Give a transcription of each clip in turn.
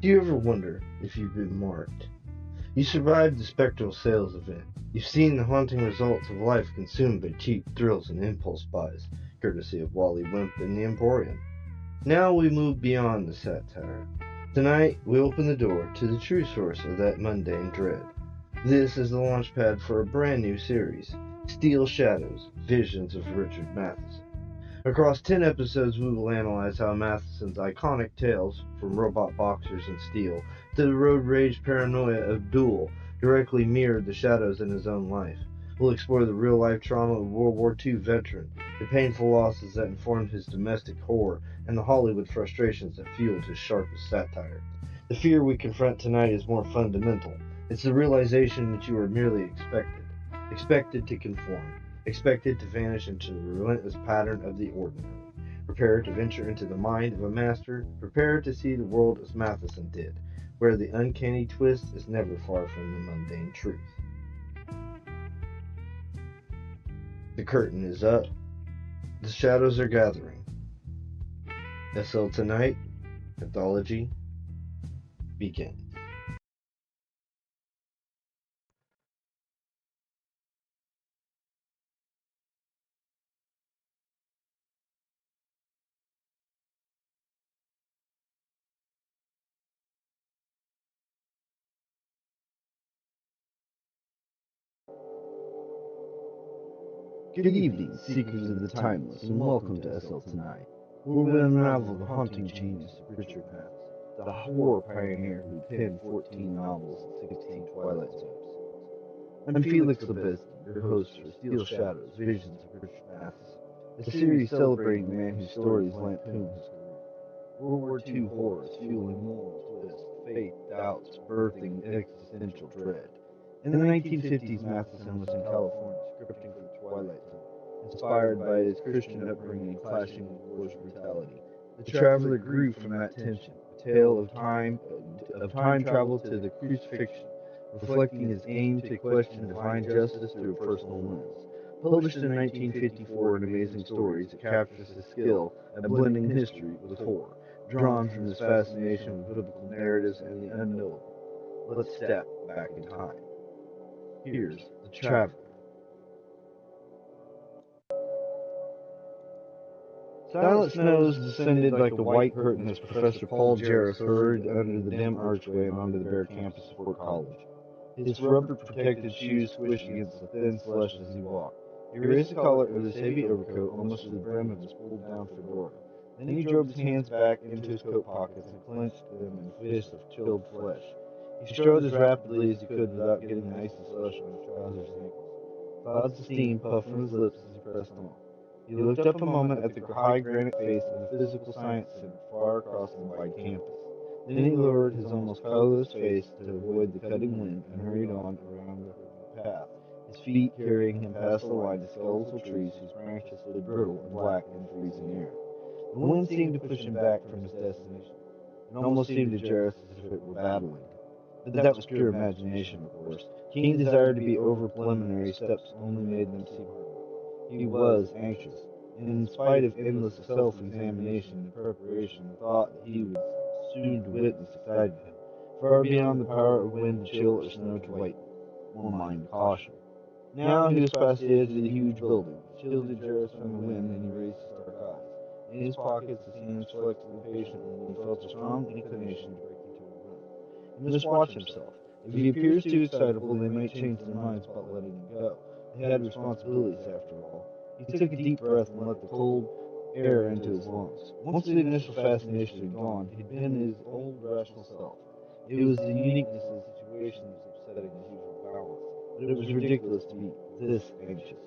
Do you ever wonder if you've been marked? You survived the spectral sales event. You've seen the haunting results of life consumed by cheap thrills and impulse buys, courtesy of Wally Wimp and the Emporium. Now we move beyond the satire. Tonight, we open the door to the true source of that mundane dread. This is the launchpad for a brand new series, Steel Shadows, Visions of Richard Matheson. Across 10 episodes, we will analyze how Matheson's iconic tales, from robot boxers and steel to the road rage paranoia of Duel, directly mirrored the shadows in his own life. We'll explore the real-life trauma of a World War II veteran, the painful losses that informed his domestic horror, and the Hollywood frustrations that fueled his sharpest satire. The fear we confront tonight is more fundamental. It's the realization that you are merely expected to conform, expected to vanish into the relentless pattern of the ordinary. Prepare to venture into the mind of a master, prepare to see the world as Matheson did, where the uncanny twist is never far from the mundane truth. The curtain is up. The shadows are gathering. SL Tonight, Anthology, begins. Good evening, seekers of the timeless, and welcome to SL Tonight, where we unravel the haunting genius of Richard Matheson, the horror pioneer who penned 14 novels and 16 Twilight Zones. I'm Felix Lebesky, your host for Steel Shadows, Visions of Richard Matheson, a series celebrating the man whose stories lampoon his career. World War II horrors fueling moral twists, faith, doubts, birthing existential dread. In the 1950s, Matheson was in California, scripting for the Twilight Zone, inspired by his Christian upbringing clashing with war's brutality. The Traveler grew from that tension, a tale of time travel to the Crucifixion, reflecting his aim to question divine justice through a personal lens. Published in 1954 in Amazing Stories, it captures his skill at blending history with horror, drawn from his fascination with biblical narratives and the unknowable. Let's step back in time. Here's The Traveler. Silent snows descended like a white curtain as Professor Paul Jarvis hurried under the dim archway and onto the bare campus of Fort College. His rubber-protected shoes squished against the thin slush as he walked. He raised the collar of his heavy overcoat almost to the brim of his pulled-down fedora. Then he drove his hands back into his coat pockets and clenched them in fists of chilled flesh. He strode as rapidly as he could without getting the icy slush on his trousers and ankles. Clouds of steam puffed from his lips as he pressed on. He looked up a moment at the high granite face of the Physical Science Center far across the wide campus. Then he lowered his almost colorless face to avoid the cutting wind and hurried on around the path, his feet carrying him past the line of skeletal trees whose branches stood brittle and black in the freezing air. The wind seemed to push him back from his destination. It almost seemed to Jarvis as if it were battling him. But that was pure imagination, of course. Keen desire to be over preliminary steps only made them seem harder. He was anxious, and in spite of endless self-examination and preparation, the thought that he would soon witness excited him, far beyond the power of wind to chill or snow to whiten, or mind to caution. Now he was past the edge of the huge building, shielded Jarvis from the wind, and he raised his dark eyes. In his pockets, his hands flexed impatiently, and he felt a strong inclination to break into a run. He must watch himself. If he appears too excitable, they might change their minds about letting him go. They had responsibilities, after all. He took a deep breath and let the cold air into his lungs. Once the initial fascination had gone, he'd been his old rational self. It was the uniqueness of the situation that was upsetting his usual balance, but it was ridiculous to be this anxious.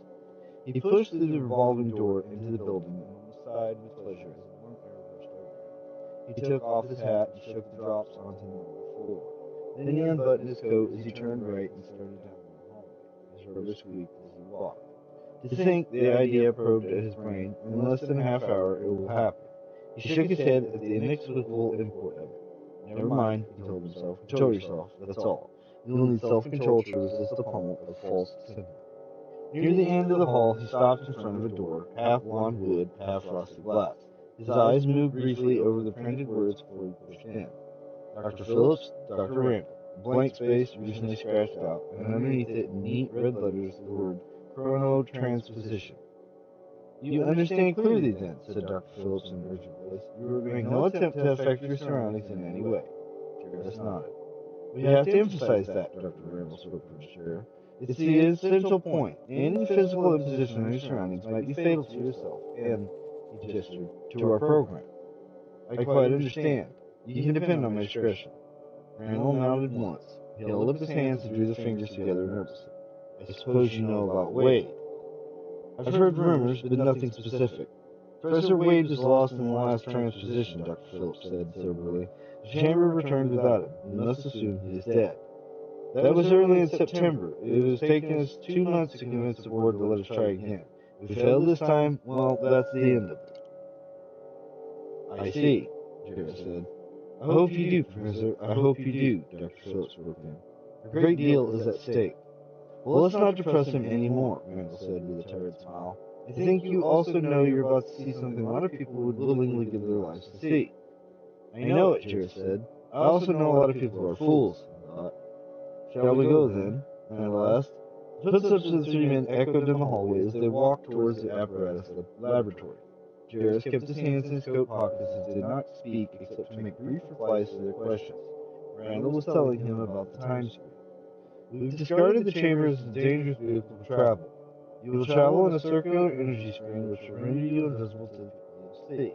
He pushed through the revolving door into the building and almost sighed with pleasure as a warm air rushed over him. He took off his hat and shook the drops onto the marble floor. Then he unbuttoned his coat as he turned right and started down the hallway. His rubber squeaked as he walked. To think, the idea probed at his brain. In less than a half hour, it will happen. He shook his head at the inexplicable import of it. Never mind, he told himself. Control yourself, that's all. You'll need self-control to resist the pummel of false sentiment. Near the end of the hall, he stopped in front of a door, half blonde wood, half frosted glass. His eyes moved briefly over the printed words before he pushed in. Dr. Phillips, Dr. Randall. A blank space recently scratched out, and underneath it in neat red letters the word chronotransposition. You understand clearly then, said Dr. Phillips in an urgent voice. You are make no attempt to affect your surroundings in any way. Jarvis nodded. We have to emphasize that, Dr. Randall spoke for the sheriff. It's the essential point. Any physical imposition on your surroundings might be fatal to yourself and, he gestured, to our program. I quite understand. You can depend on my discretion. Randall nodded once. He held up his hands and drew the fingers together nervously. I suppose you know about Wade. I've heard rumors, but nothing specific. Professor Wade was lost in the last transposition, Dr. Phillips said soberly. The chamber returned without him. We must assume he is dead. That was early in September. It was taking us 2 months to convince the board to let us try again. If we failed this time, well, that's the end of it. I see, Jarrett said. I hope you do, Professor. I hope you do, Dr. Phillips broke in. A great deal is at stake. Well, let's not depress him any more, Randall said with a tired smile. I think you also know you're about to see something a lot of people would willingly give their lives to see. I know it, Jarrett said. I also know a lot of people are fools, I thought. Shall we go, then? Randall asked. The footsteps of the 3 men echoed in the hallway as they walked towards the apparatus laboratory. Jarrett kept his hands in his coat pockets and did not speak except to make brief replies to their questions. Randall was telling him about the time screen. We've discarded the chamber as a dangerous vehicle to travel. You will travel in a circular energy screen which will render you invisible to the people of the sea.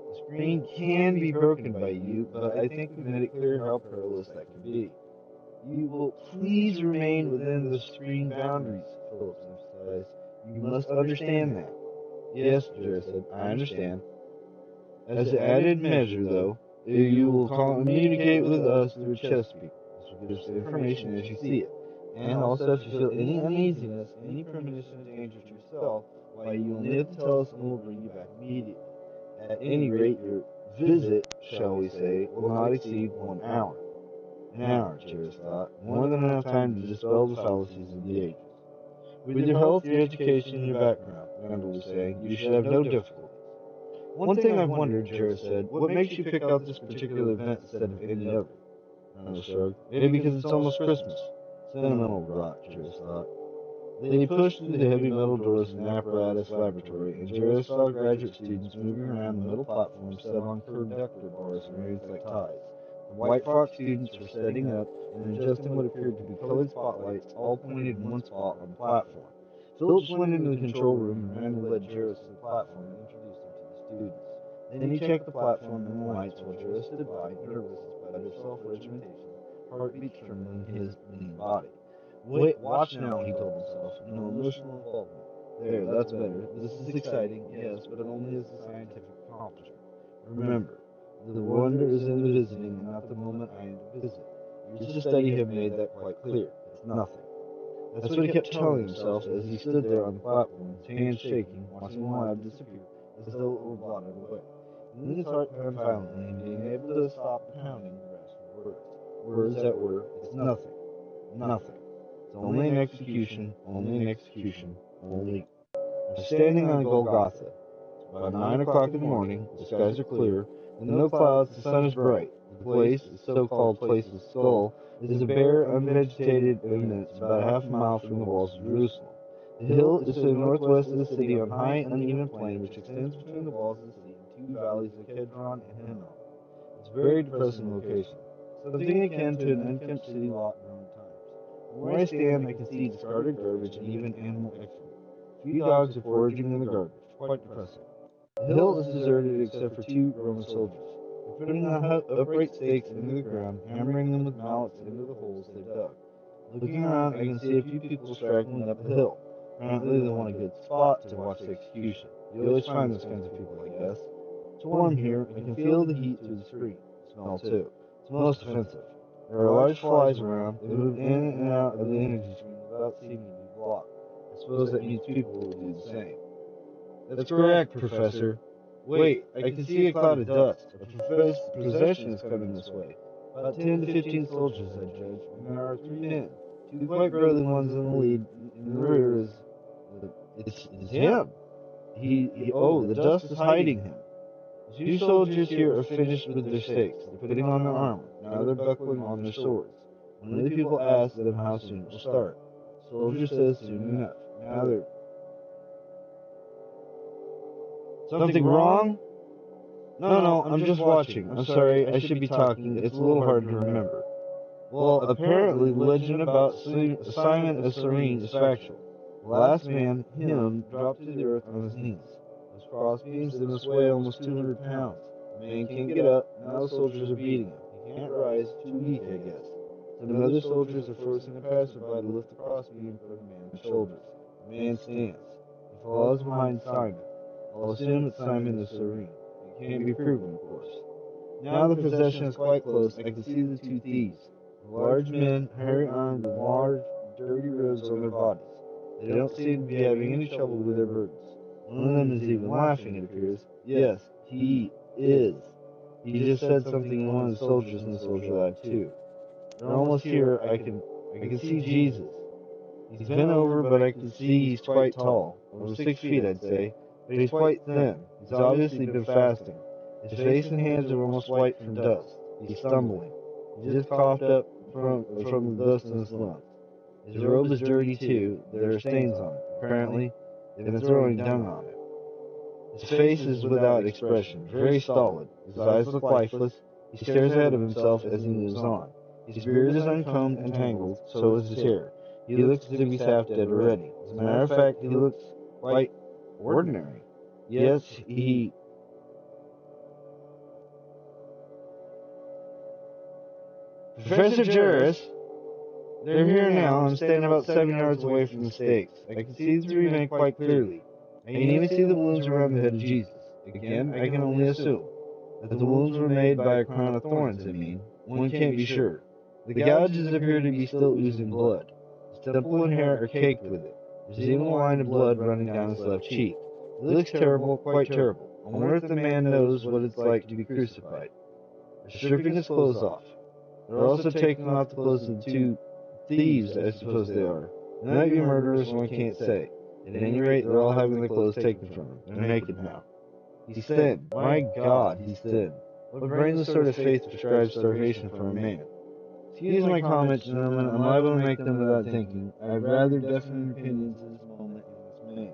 The screen can be broken by you, but I think we've made it clear how perilous that can be. You will please remain within the screen boundaries, Phillips emphasized. You must understand that. Yes, Jarrett said, I understand. As an added measure, though, you will communicate with us through chest speak. This will give us the information as you see it. And also, if you feel any uneasiness, any premonition of danger to yourself, why, you will need to tell us and we'll bring you back immediately. At any rate, your visit, shall we say, will not exceed 1 hour. An hour, Jarrett thought. More than enough time to dispel the fallacies of the ages. With your health, your education, and your background, Randall was saying, you should have no difficulties. One thing I've wondered, Jarrett said, what makes you pick out this particular event instead of any other? Randall shrugged. Maybe because it's almost Christmas. Sentimental rot, Jarrett thought. They pushed through the heavy metal doors in the apparatus laboratory, and Jarrett saw graduate students moving around the middle platform set on conductor bars arranged like ties. The white frock students were setting up and adjusting what appeared to be colored spotlights, all pointed in one spot on the platform. Phillips went into the control room and Randall led Jarrett to the platform and introduced him to the students. Then he checked the platform and the lights while Jarrett stood by, nervous in spite of self-regimentation, heartbeats trembling in his lean body. Wait, watch now, he told himself. No emotional involvement. There, that's better. This is exciting, yes, but only as a scientific accomplishment. Remember, the wonder is in the visiting and not the moment I am to visit. Years of study have made that quite clear. It's nothing. That's what he kept telling himself as he stood there on the platform, his hands shaking, watching the lab disappear, as though it were blotted away. And then his heart pounded violently, and being able to stop the pounding, grasped for words. Words that were, it's nothing. Nothing. It's only an execution, only an execution, only. I'm standing on Golgotha. It's about 9 o'clock in the morning, the skies are clear, and no clouds, the sun is bright. The place, the so-called place of Skull, is a bare, unvegetated eminence about half a mile from the walls of Jerusalem. The hill is to the northwest of the city on high, uneven plain which extends between the walls of the city and 2 valleys of Kedron and Hinnom. It's a very depressing location, something akin to an unkempt city lot in Roman times. Where I stand, I can see discarded garbage and even animal excrement. A few dogs are foraging in the garbage. Quite depressing. The hill is deserted except for 2 Roman soldiers. They're putting the upright stakes into the ground, hammering them with mallets into the holes they've dug. Looking around, I can see a few people straggling up the hill. Apparently, they want a good spot to watch the execution. You always find those kinds of people, I guess. It's warm here. I can feel the heat through the screen. Smell, too. It's most offensive. There are large flies around. They move in and out of the energy stream without seeming to be blocked. I suppose that means people will do the same. That's correct, Professor. Wait, I can see a cloud of dust. A procession is coming this way. About 10 to 15 soldiers, I judge, and there are 3 men. 2 quite burly ones in the lead. In the rear is... It's him. The dust is hiding him. The 2 soldiers here are finished with their stakes. They're putting on their armor. Now they're buckling on their swords. One of the people asks them how soon it will start. The soldier says soon enough. Now they're... Something wrong? No, I'm just watching. I'm sorry, I should be talking. It's a little hard to remember. Well, apparently the legend about Simon of Cyrene is factual. The last man, him, dropped to the earth on his knees. Those crossbeams, they must weigh almost 200 pounds. The man can't get up, now the soldiers are beating him. He can't rise, too weak, I guess. Some other soldiers are forcing a passerby to lift the crossbeam from the man's shoulders. The man stands. He follows behind Simon. I'll assume it's Simon of Cyrene. It can't be proven, of course. Now the procession is quite close. I can see the 2 thieves. Large men, hairy armed, with large, dirty robes on their bodies. They don't seem to be having any trouble with their burdens. One of them is even laughing, it appears. Yes, he is. He just said something to one of the soldiers in the soldier lab, too. They're almost here. I can see Jesus. He's bent over, but I can see he's quite tall. Over 6 feet, I'd say. But he's quite thin. He's obviously been fasting. His face and hands are almost white from dust. He's stumbling. He just coughed up from the dust in his lungs. His robe is dirty too. There are stains on it. Apparently, they've been throwing dung on it. His face is without expression, very stolid. His eyes look lifeless. He stares ahead of himself as he moves on. His beard is uncombed and tangled, so is his hair. He looks as if he's half dead already. As a matter of fact, he looks quite ordinary. Yes, he... Professor Juris, they're here now. I'm standing about 7 yards away from the stakes. I can see the 3 men quite clearly. I can even see the wounds around the head of Jesus. Again, I can only assume that the wounds were made by a crown of thorns, I mean. One can't be sure. The gouges appear to be still oozing blood. His temple and hair are caked with it. There's even a line of blood running down his left cheek. It looks terrible, quite terrible. I wonder if the man knows what it's like to be crucified. They're stripping his clothes off. They're also taking off the clothes of the 2 thieves, I suppose they are. They might be murderers, one can't say. At any rate, they're all having their clothes taken from them. They're naked now. He's thin. My God, he's thin. What brainless sort of faith prescribes starvation for a man? Excuse my comments, gentlemen. I'm liable to make them without thinking. I have rather definite opinions at this moment in this man.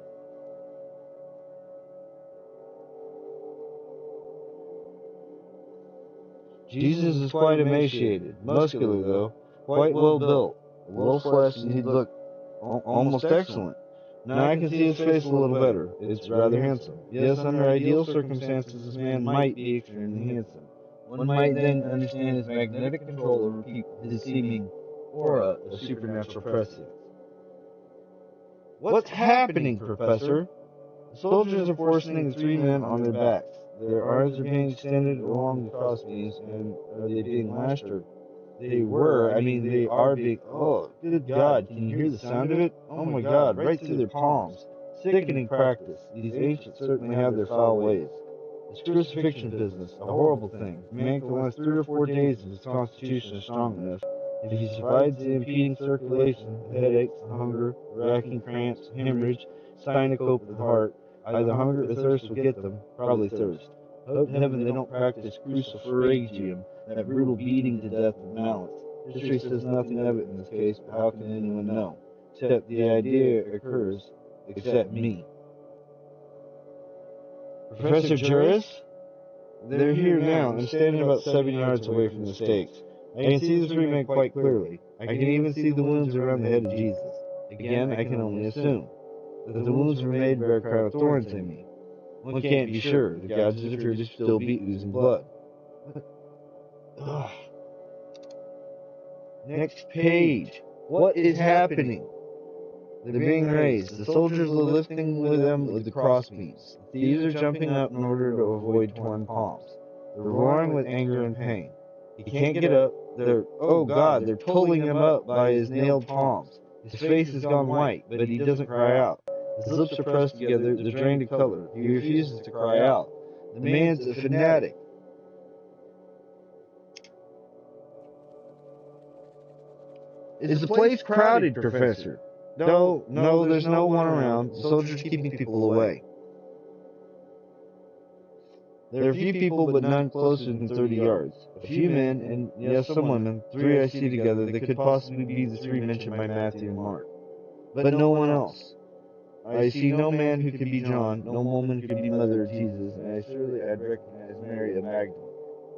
Jesus is quite emaciated, muscular though, quite well built, well fleshed, and he'd look almost excellent. Now I can see his face a little better. It's rather handsome. Yes, under ideal circumstances, this man might be extremely handsome. One might then understand his magnetic control over people, his seeming aura of supernatural prescience. What's happening, Professor? The soldiers are forcing the 3 men on their backs. Their arms are being extended along the crossbeams, and are they being lashed? Or they are being... Oh, good God, can you hear the sound of it? Oh my God, right through their palms. Sickening practice. These ancients certainly have their foul ways. This crucifixion business, a horrible thing. A man can last 3 or 4 days if his constitution is strong enough. If he survives the impeding circulation, the headaches, the hunger, the racking cramps, hemorrhage, syncope of the heart, either hunger or thirst will get them, probably thirst. Hope in heaven they don't practice crucifixion, that brutal beating to death of mallets. History says nothing of it in this case, but how can anyone know? Except the idea occurs, except me. Professor Juris? They're here now. I'm standing about 7 yards away from the stakes. I can see the 3 men quite clearly. I can even see the wounds around the head of Jesus. Again, I can only assume that the wounds were made by a crown of thorns, I mean. One can't be sure. The gouges appear to still be oozing blood. Ugh. Next page. What is happening? They're being raised. The soldiers are lifting with them with the crossbeams. The thieves are jumping up in order to avoid torn palms. They're roaring with anger and pain. He can't get up. Oh God, they're pulling him up by his nailed palms. His face has gone white, but he doesn't cry out. His lips are pressed together, they're drained of color. He refuses to cry out. The man's a fanatic. Is the place crowded, Professor? No, there's no one around. The soldiers are keeping people away. There are few people, but none closer than 30 yards. A few men, and yes, some women, three I see together, that could possibly be the three mentioned by Matthew and Mark. But no one else. I see no man who could be John, no woman who could be mother of Jesus, and I'd recognize Mary of Magdalene.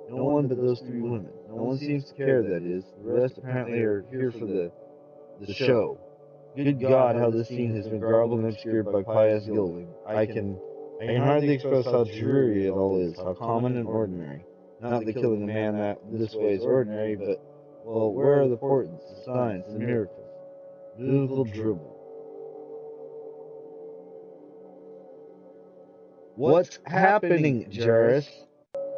No one but those three women. No one seems to care, that is. The rest apparently are here for the show. Good God, how this scene has been garbled and obscured by pious gilding. I can hardly express how dreary it all is, how common and ordinary. Not that killing a man this way is ordinary, but, well, where are the portents, the signs, the miracles? Biblical dribble. What's happening, Jairus?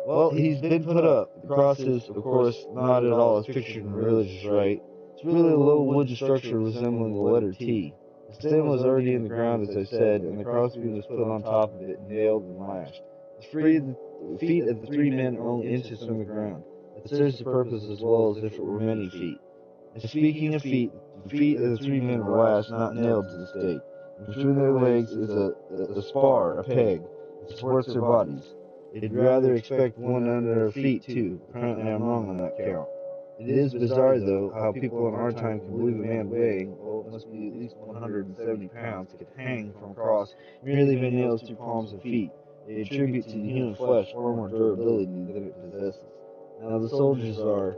Well, he's been put up. The cross is, of course, not at all as pictured in religious rite. It's really a low wooden structure resembling the letter T. The stem was already in the ground, as I said, and the crossbeam was put on top of it, nailed and lashed. The feet of the three men are only inches from the ground. That serves the purpose as well as if it were many feet. And speaking of feet, the feet of the three men were lashed, not nailed to the stake. And between their legs is a spar, a peg, that supports their bodies. They'd rather expect one under their feet, too. Apparently I'm wrong on that count. It is bizarre, though, how people in our time can believe a man weighing, well, it must be at least 170 pounds, could hang from a cross merely by nails to palms and feet. They attribute to the human flesh far more durability than it possesses. Now the soldiers are...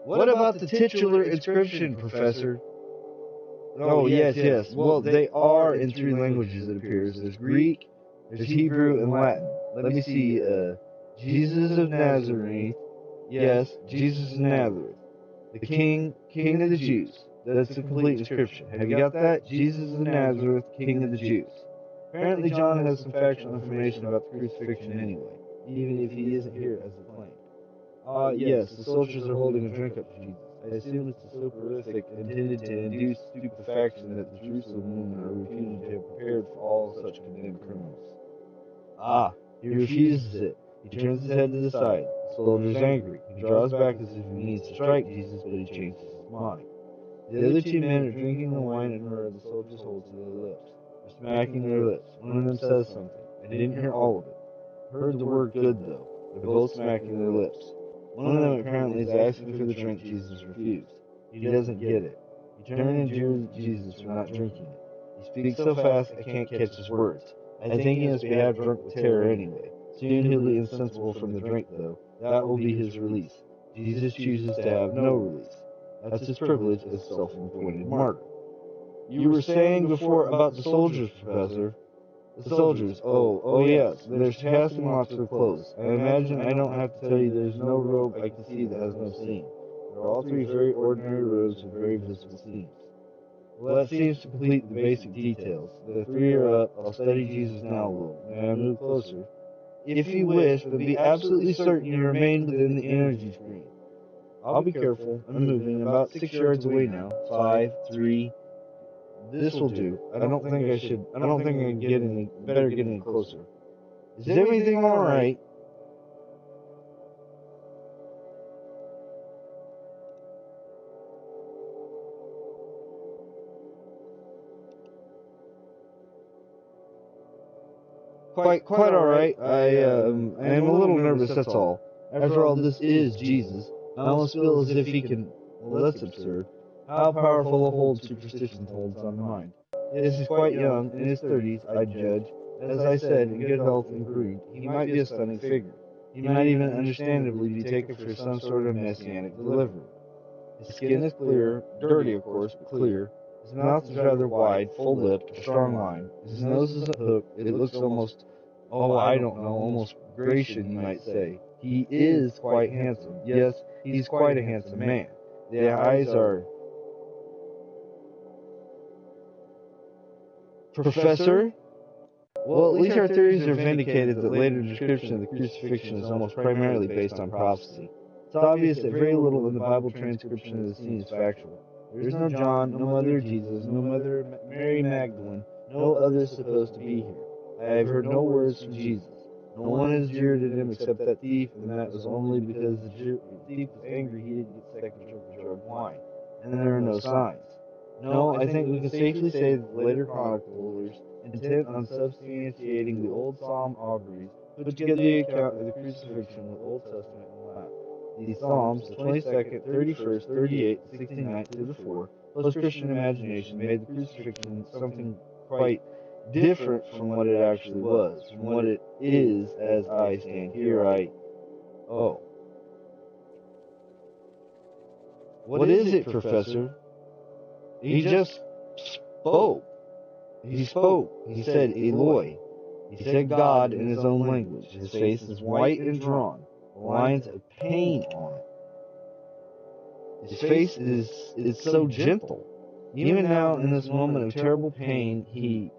What about the titular inscription, Professor? Oh, yes. Well, they are in three languages, it appears. There's Greek, there's Hebrew, and Latin. Let me see, Jesus of Nazareth. Yes, Jesus of Nazareth. The King of the Jews. That's the complete inscription. Have you got that? Jesus of Nazareth, King of the Jews. Apparently John has some factual information about the crucifixion anyway, even if he isn't here as the claim. Yes, the soldiers are holding a drink up to Jesus. I assume it's a soporific intended to induce stupefaction that the Jerusalem women are reputed to have prepared for all such condemned criminals. He refuses it. He turns his head to the side. The soldier is angry. He draws back as if he needs to strike Jesus, but he changes his mind. The other two men are drinking the wine and myrrh the soldiers hold to their lips. They're smacking their lips. One of them says something. I didn't hear all of it. I heard the word good, though. They're both smacking their lips. One of them apparently is asking for the drink Jesus refused. He doesn't get it. He turned and jeered at Jesus for not drinking it. He speaks so fast I can't catch his words. I think he must be half drunk with terror anyway. Soon he'll be insensible from the drink, though. That will be his release. Jesus chooses to have no release. That's his privilege as self-appointed martyr. You were saying before about the soldiers, Professor. The soldiers, oh yes, they're casting lots of clothes. I imagine I don't have to tell you there's no robe I can see that has no seam. They're all three very ordinary robes with very visible seams. Well, that seems to complete the basic details. The three are up. I'll study Jesus now a little. May I move closer? If you wish, but be absolutely certain you remain within the energy screen. I'll be careful. I'm moving about 6 yards away now. 5, 3... This will do. I don't think I can better get any closer. Is everything alright? Quite alright. I am a little nervous, that's all. After all, this is Jesus. I almost feel as if he can... Well, that's absurd. How powerful a hold superstition holds on the mind. Yes, he's quite young, in his 30s, I judge. As I said, in good health and green. He might be a stunning figure. He might even understandably be taken for some sort of messianic deliverer. His skin is clear, dirty of course, but clear. His mouth is rather wide, full-lipped, a strong line. His nose isn't hooked. It looks almost, almost Grecian, you might say. He is quite handsome. Yes, he's quite a handsome man. The eyes are... Professor? Well, at least our theories are vindicated that later description of the crucifixion is almost primarily based on prophecy. It's obvious that very little in the Bible transcription of the scene is factual. There is no John, no mother of Jesus, no mother Mary Magdalene, no others supposed to be here. I have heard no words from Jesus. No one has jeered at him except that thief, and that was only because the thief was angry he didn't get second drink of drugged wine. And there are no signs. No, I think we can safely say that the later chroniclers, intent on substantiating the old psalm auguries, put together the account of the crucifixion with Old Testament and Latin. These psalms, the 22nd, 31st, 38th, 69th to the 4th, plus Christian imagination, made the crucifixion something quite different from what it actually was, from what it is as I stand here. Oh. What is it, Professor? He just spoke. He spoke. He said Eloi. He said God in his own language. His face is white and drawn, lines of pain on it. His face is so gentle. Even now, in this moment of terrible pain, he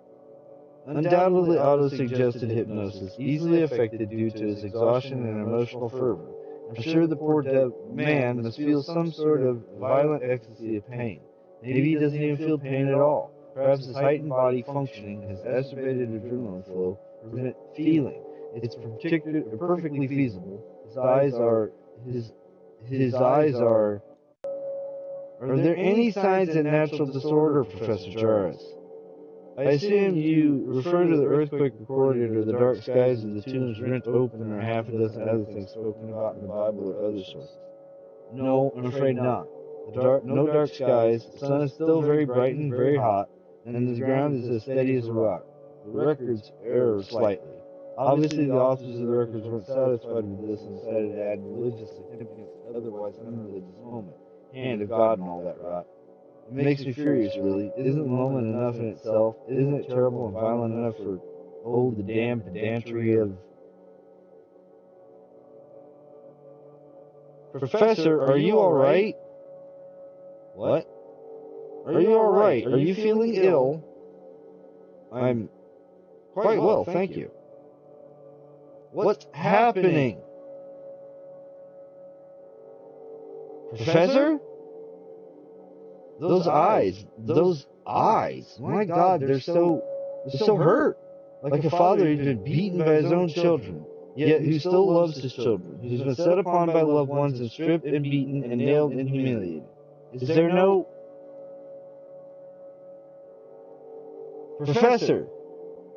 undoubtedly auto-suggested hypnosis, easily affected due to his exhaustion and emotional fervor. I'm sure the poor dead man must feel some sort of violent ecstasy of pain. Maybe he doesn't even feel pain at all. Perhaps his heightened body functioning, his exacerbated adrenaline flow, prevent feeling. It's perfectly feasible. His eyes are. Are there any signs of natural disorder, Professor Jarvis? I assume you refer to the earthquake recorded or the dark skies of the tombs rent open or half a dozen other things spoken about in the Bible or other sources. No, I'm afraid not. No dark skies, the sun is still very bright and very hot, and the ground is as steady as a rock. The records err slightly. Obviously, the authors of the records weren't satisfied with this and decided to add religious significance to otherwise unreligious moment. Hand of God and all that rot. It makes me furious, really. Isn't the moment enough in itself? Isn't it terrible and violent enough for, the damn pedantry of... Professor, are you alright? What? Are you alright? Are you feeling ill? I'm quite well, thank you. What's happening? Professor? Those eyes. My God, they're so hurt. Like a father who's been beaten by his own children, yet who still loves his children, who's been set upon by loved ones and stripped and beaten and nailed and humiliated. Is there no... Professor,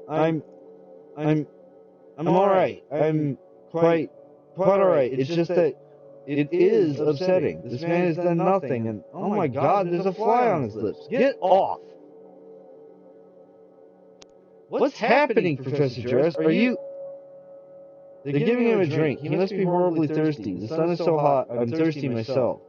I'm alright. I'm quite alright. It's just that it is upsetting. This man has done nothing, and oh my God, there's a fly on his lips. Get off! What's happening, Professor Jarvis? Are you... They're giving him a drink. He must be horribly thirsty. The sun is so hot, I'm thirsty myself.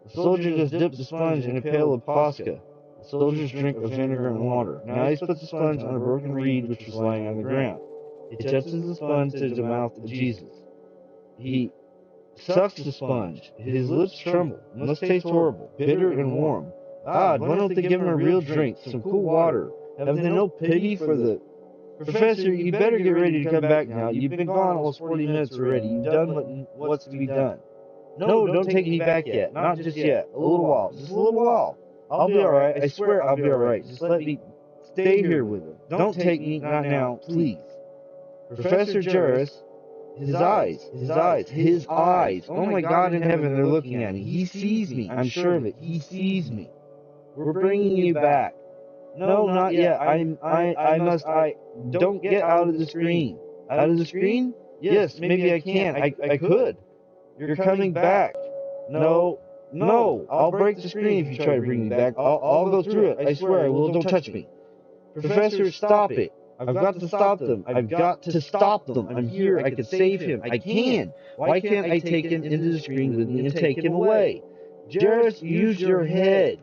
The soldier just dipped the sponge in a pail of Posca. The soldier's drink of vinegar and water. Now he's put the sponge on a broken reed which was lying on the ground. He touches the sponge to the mouth of Jesus. He sucks the sponge. His lips tremble. It must taste horrible, bitter and warm. God, why don't they give him a real drink, some cool water? Have they no pity for the... Professor, you better get ready to come back now. You've been gone almost 40 minutes already. You've done what's to be done. No, don't take me back yet. Not just yet. A little while. Just a little while. I'll be alright. I swear I'll be alright. Just let me stay here with him. Don't take me, not now, please. Professor Jarvis, his eyes. Oh my God in heaven, they're looking at me. He sees me. I'm sure of it. He sees me. We're bringing you back. No, not yet. Don't get out of the screen. Out of the screen? Yes, maybe I can. I could. You're coming back. No, I'll break the screen if you try to bring me back. I'll go through it. I swear I will. Don't touch me. Professor, stop it. I've got to stop them. I'm here. I can save him. I can. Why can't I take him into the screen with me and take him away? Jarvis, use your head.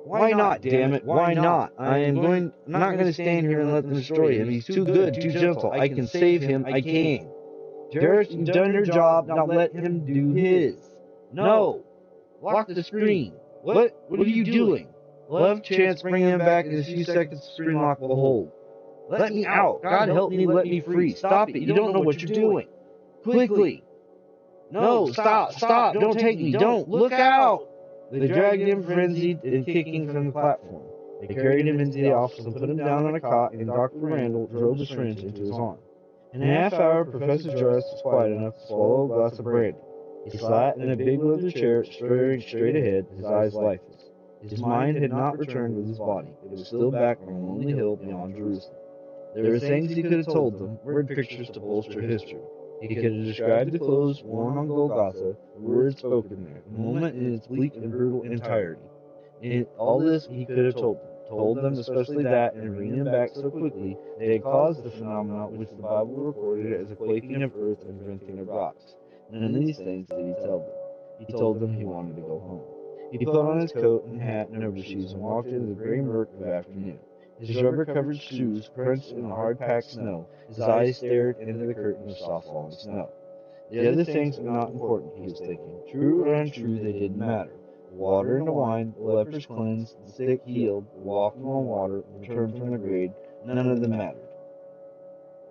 Why not, damn it? Why not? I'm not going to stand here and let them destroy him. He's too good, too gentle. I can save him. I can. Jarvis, you've done your job. Now let him do his. No. Lock the screen. What are you doing? We'll have a chance to bring him back in a few seconds. The screen lock will hold. Let me out. God help me. Let me free. Stop it. You don't know what you're doing. Quickly. No, stop. Don't take me. Don't. Look out. They dragged him frenzied and kicking from the platform. They carried him into the office and put him down on a cot, and Dr. Randall drove the syringe into his arm. In a half hour, Professor Jarvis was quiet enough to swallow a glass of brandy. He sat in a big leather chair, staring straight ahead, his eyes lifeless. His mind had not returned with his body. It was still back on a lonely hill beyond Jerusalem. There were things he could have told them, word pictures to bolster history. He could have described the clothes worn on Golgotha, the words spoken there, the moment in its bleak and brutal entirety. In all this he could have told them especially that, and bringing them back so quickly, they had caused the phenomenon which the Bible recorded as a quaking of earth and rending of rocks. None of these things did he tell them. He told them he wanted to go home. He put on his coat and hat and overshoes and walked into the gray murk of afternoon. His rubber-covered shoes crunched in the hard-packed snow. His eyes stared into the curtain of soft-falling snow. The other things were not important, he was thinking. True or untrue, they didn't matter. The water and the wine, the lepers cleansed, the sick healed, the walking on water, the return from the grave, none of them mattered.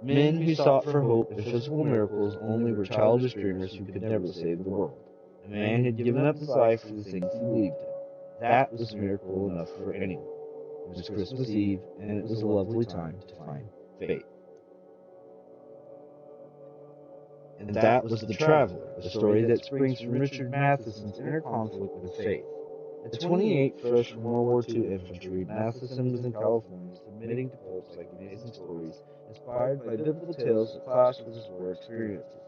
Men who sought for hope and physical miracles only were childish dreamers who could never save the world. A man had given up his life for the things he believed in. That was miracle enough for anyone. It was Christmas Eve, and it was a lovely time to find faith. And that was The Traveler, a story that springs from Richard Matheson's inner conflict with faith. At 28, fresh from World War II infantry, Matheson was in California submitting to pulps like amazing stories inspired by biblical tales that clashed with his war experiences.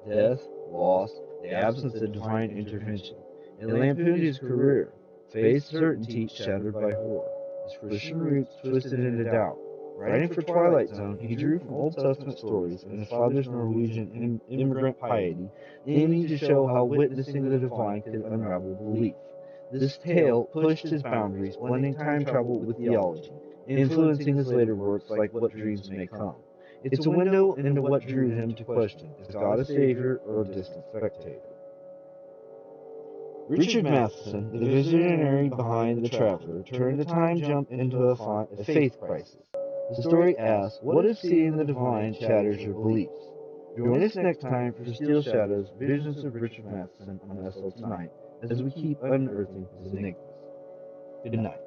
Death, loss, the absence of divine intervention. It lampooned his career, faith's certainty shattered by horror, his Christian roots twisted into doubt. Writing for Twilight Zone, he drew from Old Testament stories and his father's Norwegian immigrant piety, aiming to show how witnessing the divine could unravel belief. This tale pushed his boundaries, blending time travel with theology, influencing his later works like What Dreams May Come. It's a window into what drew him to question, is God a savior or a distant spectator? Richard Matheson, the visionary behind The Traveler, turned the time jump into a faith crisis. The story asks, what if seeing the divine shatters your beliefs? Join us next time for Steel Shadows, Visions of Richard Matheson on SL Tonight, as we keep unearthing his enigmas. Good night.